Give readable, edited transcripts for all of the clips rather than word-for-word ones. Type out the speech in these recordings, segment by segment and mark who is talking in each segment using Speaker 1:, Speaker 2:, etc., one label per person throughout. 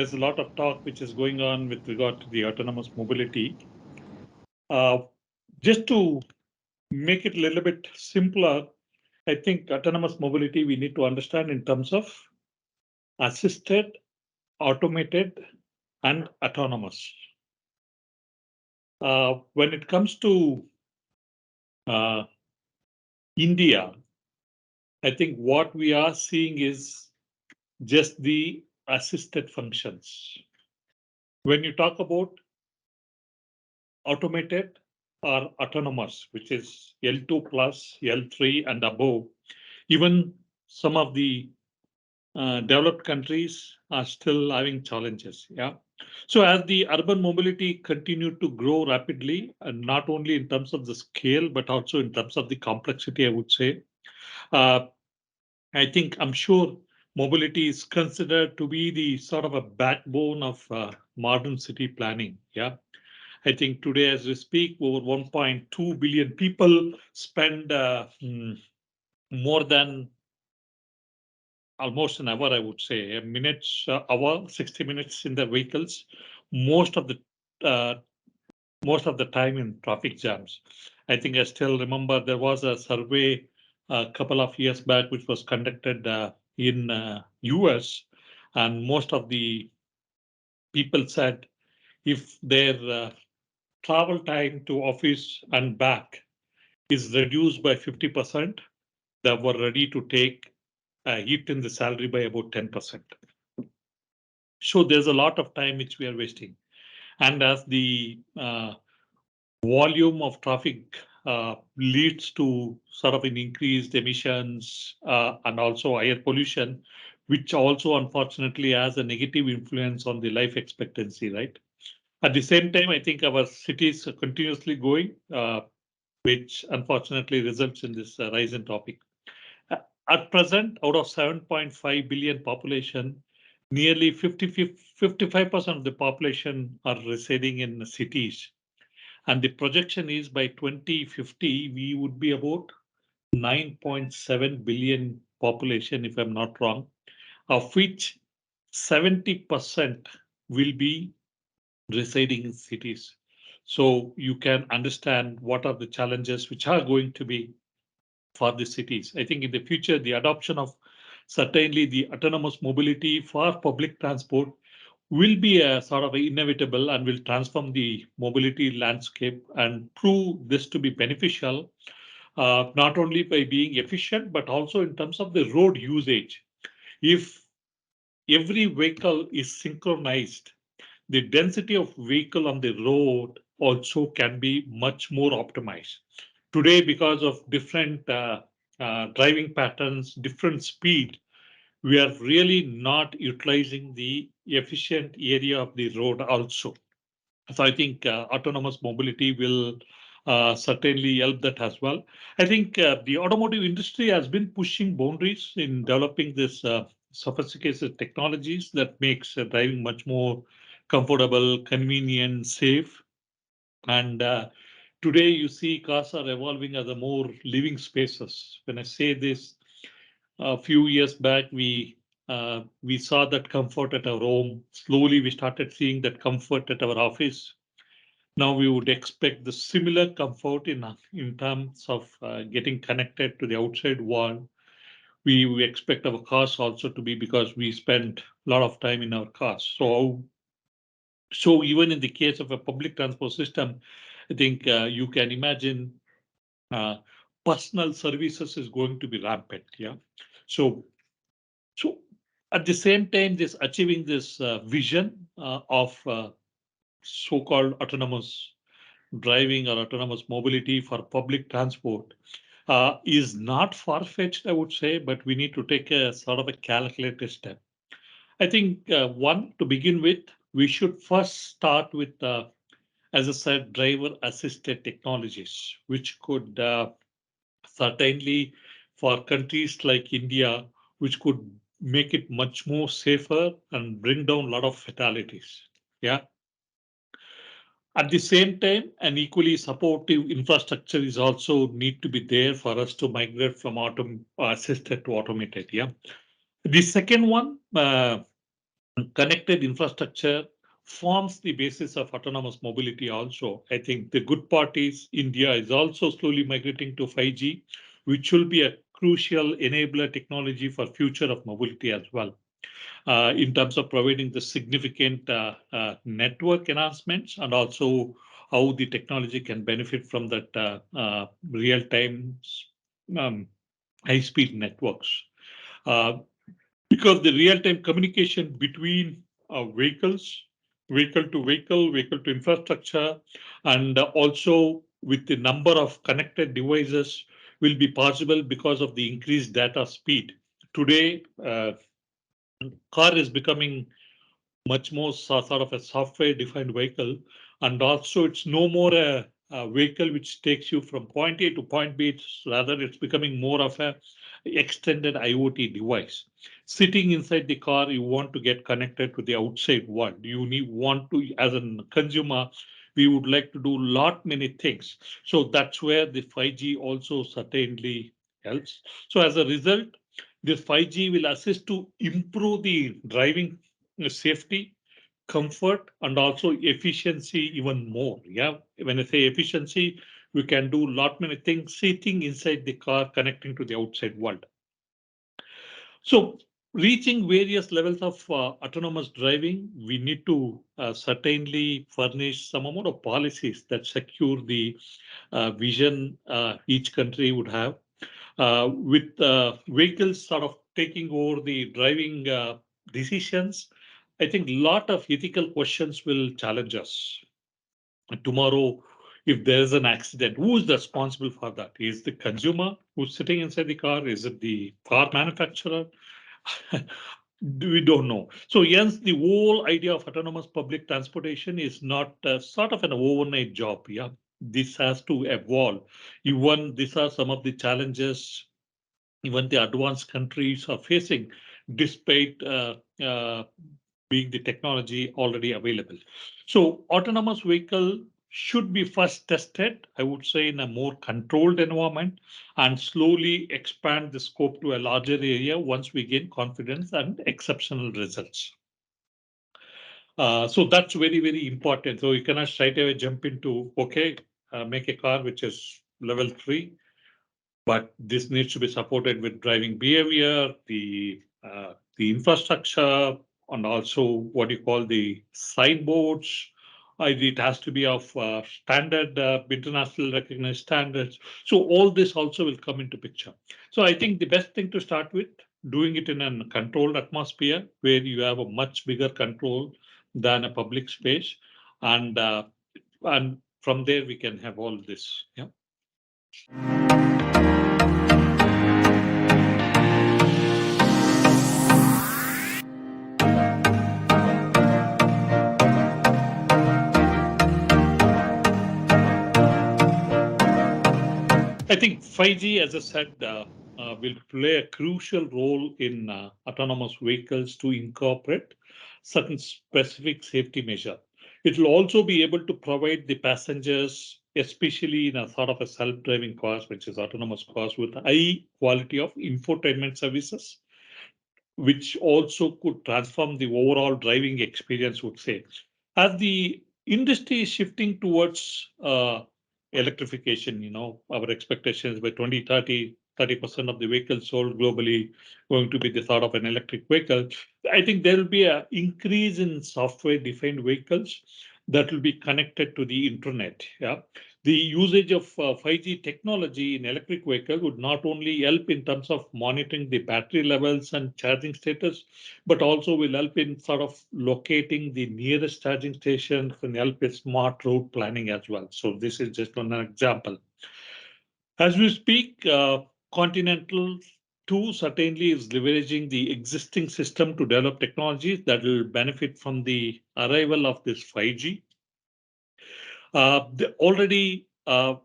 Speaker 1: there's a lot of talk which is going on with regard to the autonomous mobility. Just to make it a little bit simpler, I think autonomous mobility we need to understand in terms of assisted, automated, and autonomous. When it comes to India, I think what we are seeing is just the assisted functions. When you talk about automated or autonomous, which is L2 plus, L3 and above, even some of the developed countries are still having challenges. Yeah. So as the urban mobility continued to grow rapidly, and not only in terms of the scale, but also in terms of the complexity, I would say, uh, I'm sure mobility is considered to be the sort of a backbone of modern city planning. Yeah. I think today, as we speak, over 1.2 billion people spend more than almost an hour, I would say, a minute, hour, 60 minutes in the vehicles, most of the uh, most of the time in traffic jams. I think I still remember there was a survey a couple of years back which was conducted in US, and most of the people said if their travel time to office and back is reduced by 50%, they were ready to take a hit in the salary by about 10%. So there's a lot of time which we are wasting. And as the volume of traffic leads to sort of an increased emissions and also air pollution, which also unfortunately has a negative influence on the life expectancy, right? At the same time, I think our cities are continuously going, which unfortunately results in this rise in traffic. Uh, At present, out of 7.5 billion population, nearly 55% of the population are residing in cities. And the projection is by 2050, we would be about 9.7 billion population, if I'm not wrong, of which 70% will be residing in cities. So you can understand what are the challenges which are going to be for the cities. I think in the future, the adoption of certainly the autonomous mobility for public transport will be a sort of inevitable and will transform the mobility landscape and prove this to be beneficial, not only by being efficient, but also in terms of the road usage. If every vehicle is synchronized, the density of vehicle on the road also can be much more optimized. Today, because of different driving patterns, different speed, we are really not utilizing the efficient area of the road also. So I think autonomous mobility will certainly help that as well. I think the automotive industry has been pushing boundaries in developing this sophisticated technologies that makes driving much more comfortable, convenient, safe. And today you see cars are evolving as a more living spaces. When I say this, a few years back, we saw that comfort at our home. Slowly, we started seeing that comfort at our office. Now we would expect the similar comfort in terms of getting connected to the outside world. We expect our cars also to be because we spend a lot of time in our cars. So even in the case of a public transport system, I think you can imagine uh, personal services is going to be rampant. Yeah. So so at the same time, this achieving this vision of so-called autonomous driving or autonomous mobility for public transport is not far-fetched, I would say, but we need to take a sort of a calculated step. I think one, to begin with, we should first start with, as I said, driver-assisted technologies, which could certainly for countries like India, which could make it much more safer and bring down a lot of fatalities. Yeah. At the same time, an equally supportive infrastructure is also need to be there for us to migrate from assisted to automated. Yeah. The second one, connected infrastructure forms the basis of autonomous mobility also. I think the good part is India is also slowly migrating to 5G, which will be a crucial enabler technology for future of mobility as well. In terms of providing the significant network enhancements and also how the technology can benefit from that real-time um, high-speed networks. Uh, because the real-time communication between vehicles, vehicle to infrastructure, and also with the number of connected devices will be possible because of the increased data speed. Today, car is becoming much more sort of a software defined vehicle, and also it's no more a vehicle which takes you from point A to point B. Rather it's becoming more of a extended IoT device. Sitting inside the car, you want to get connected to the outside world. You want to, as a consumer, we would like to do lot many things. So that's where the 5G also certainly helps. So as a result, this 5G will assist to improve the driving safety, comfort, and also efficiency even more. Yeah, when I say efficiency, we can do lot many things sitting inside the car, connecting to the outside world. So reaching various levels of autonomous driving, we need to certainly furnish some amount of policies that secure the vision each country would have. With vehicles sort of taking over the driving decisions, I think a lot of ethical questions will challenge us. Tomorrow, if there is an accident, who is responsible for that? Is the consumer who's sitting inside the car? Is it the car manufacturer? We don't know. So yes, the whole idea of autonomous public transportation is not sort of an overnight job. Yeah, this has to evolve. Even these are some of the challenges even the advanced countries are facing, despite being the technology already available. So autonomous vehicle should be first tested, I would say, in a more controlled environment and slowly expand the scope to a larger area once we gain confidence and exceptional results. So that's very, very important. So you cannot straight away jump into, okay, make a car which is level 3, but this needs to be supported with driving behavior, the infrastructure, and also what you call the signboards. It has to be of standard, international recognized standards. So all this also will come into picture. So I think the best thing to start with, doing it in a controlled atmosphere where you have a much bigger control than a public space, and from there we can have all this. Yeah. I think 5G, as I said, will play a crucial role in autonomous vehicles to incorporate certain specific safety measure. It will also be able to provide the passengers, especially in a sort of a self-driving cars, which is autonomous cars, with high quality of infotainment services, which also could transform the overall driving experience, would say. As the industry is shifting towards electrification, our expectations by 2030, 30% of the vehicles sold globally going to be the sort of an electric vehicle. I think there will be an increase in software defined vehicles that will be connected to the internet. Yeah, the usage of 5G technology in electric vehicle would not only help in terms of monitoring the battery levels and charging status, but also will help in sort of locating the nearest charging stations and help with smart route planning as well. So this is just one example. As we speak, Continental 2 certainly is leveraging the existing system to develop technologies that will benefit from the arrival of this 5G. Already, I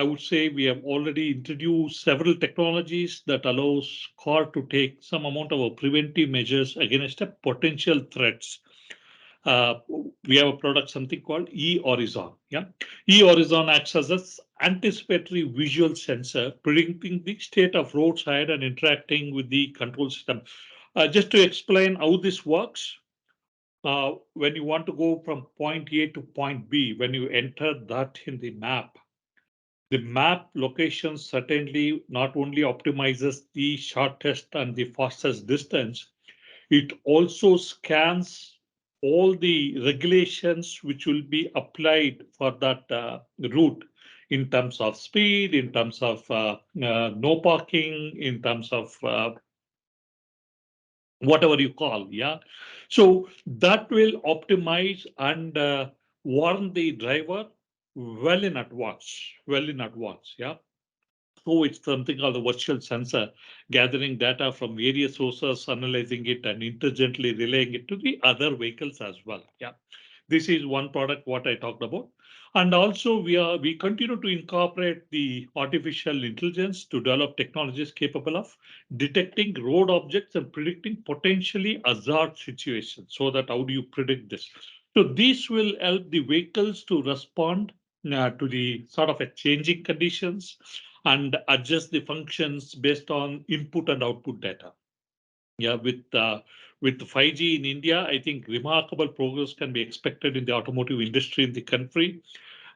Speaker 1: would say we have already introduced several technologies that allows car to take some amount of preventive measures against a potential threats. Uh, we have a product, something called E-Horizon. Yeah, E-Horizon acts as an anticipatory visual sensor, predicting the state of roadside and interacting with the control system. Just to explain how this works, when you want to go from point A to point B, when you enter that in the map location certainly not only optimizes the shortest and the fastest distance, it also scans all the regulations which will be applied for that route in terms of speed, in terms of no parking, in terms of whatever you call, yeah. So that will optimize and warn the driver well in advance, yeah. So it's something called a virtual sensor, gathering data from various sources, analyzing it, and intelligently relaying it to the other vehicles as well. Yeah, this is one product what I talked about. And also we continue to incorporate the artificial intelligence to develop technologies capable of detecting road objects and predicting potentially hazard situations. So that how do you predict this? So this will help the vehicles to respond to the sort of a changing conditions and adjust the functions based on input and output data. Yeah, with 5G in India, I think remarkable progress can be expected in the automotive industry in the country,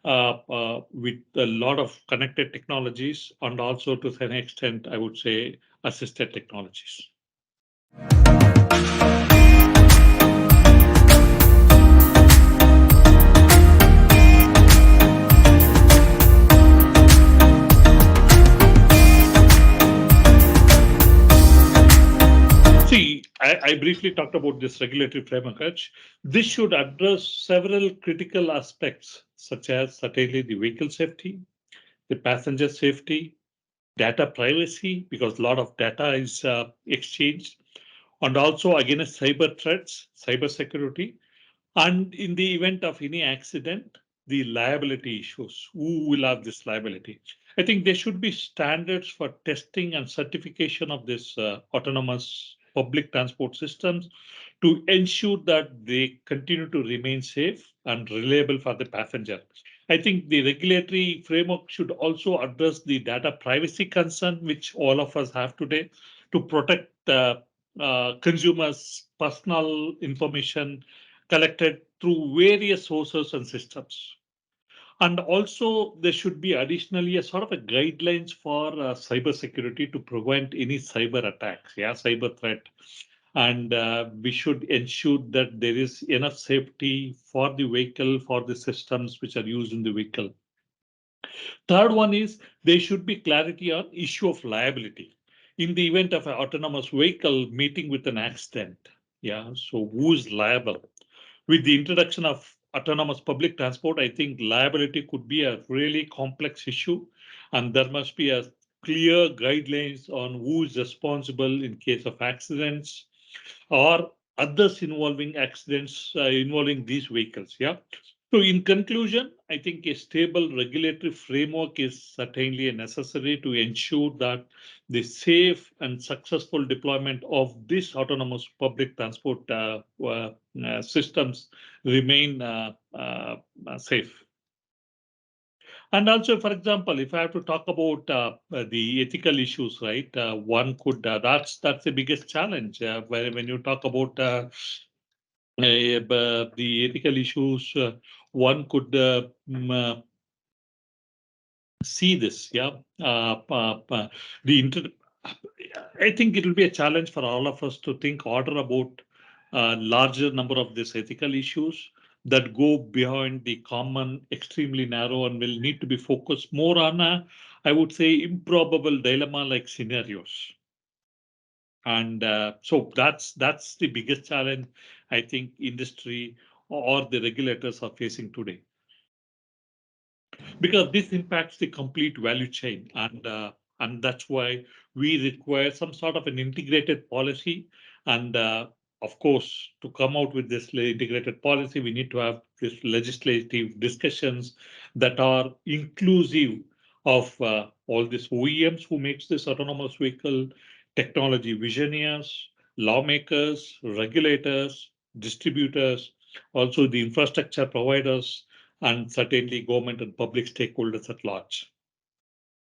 Speaker 1: with a lot of connected technologies and also to an extent, I would say, assisted technologies. See, I briefly talked about this regulatory framework. This should address several critical aspects, such as certainly the vehicle safety, the passenger safety, data privacy, because a lot of data is exchanged, and also against cyber threats, cyber security, and in the event of any accident, the liability issues. Who will have this liability? I think there should be standards for testing and certification of this autonomous public transport systems to ensure that they continue to remain safe and reliable for the passenger. I think the regulatory framework should also address the data privacy concern, which all of us have today, to protect consumers' personal information collected through various sources and systems. And also, there should be additionally a sort of a guidelines for cyber security to prevent any cyber attacks, yeah, cyber threat. And we should ensure that there is enough safety for the vehicle, for the systems which are used in the vehicle. Third one is there should be clarity on issue of liability in the event of an autonomous vehicle meeting with an accident. Yeah, so who is liable? With the introduction of autonomous public transport, I think liability could be a really complex issue, and there must be a clear guidelines on who is responsible in case of accidents or others involving accidents involving these vehicles. Yeah. So in conclusion, I think a stable regulatory framework is certainly necessary to ensure that the safe and successful deployment of this autonomous public transport systems remain safe. And also, for example, if I have to talk about the ethical issues, right? One could that's the biggest challenge when you talk about the ethical issues. One could see this, yeah. The inter I think it will be a challenge for all of us to think harder about a larger number of these ethical issues that go beyond the common, extremely narrow, and will need to be focused more on I would say, improbable dilemma-like scenarios. And so that's the biggest challenge I think industry or the regulators are facing today, because this impacts the complete value chain, and that's why we require some sort of an integrated policy. And of course, to come out with this integrated policy, we need to have this legislative discussions that are inclusive of all these OEMs who makes this autonomous vehicle, technology visionaries, lawmakers, regulators, distributors, also the infrastructure providers, and certainly government and public stakeholders at large.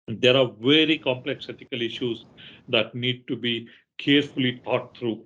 Speaker 1: There are very complex ethical issues that need to be carefully thought through.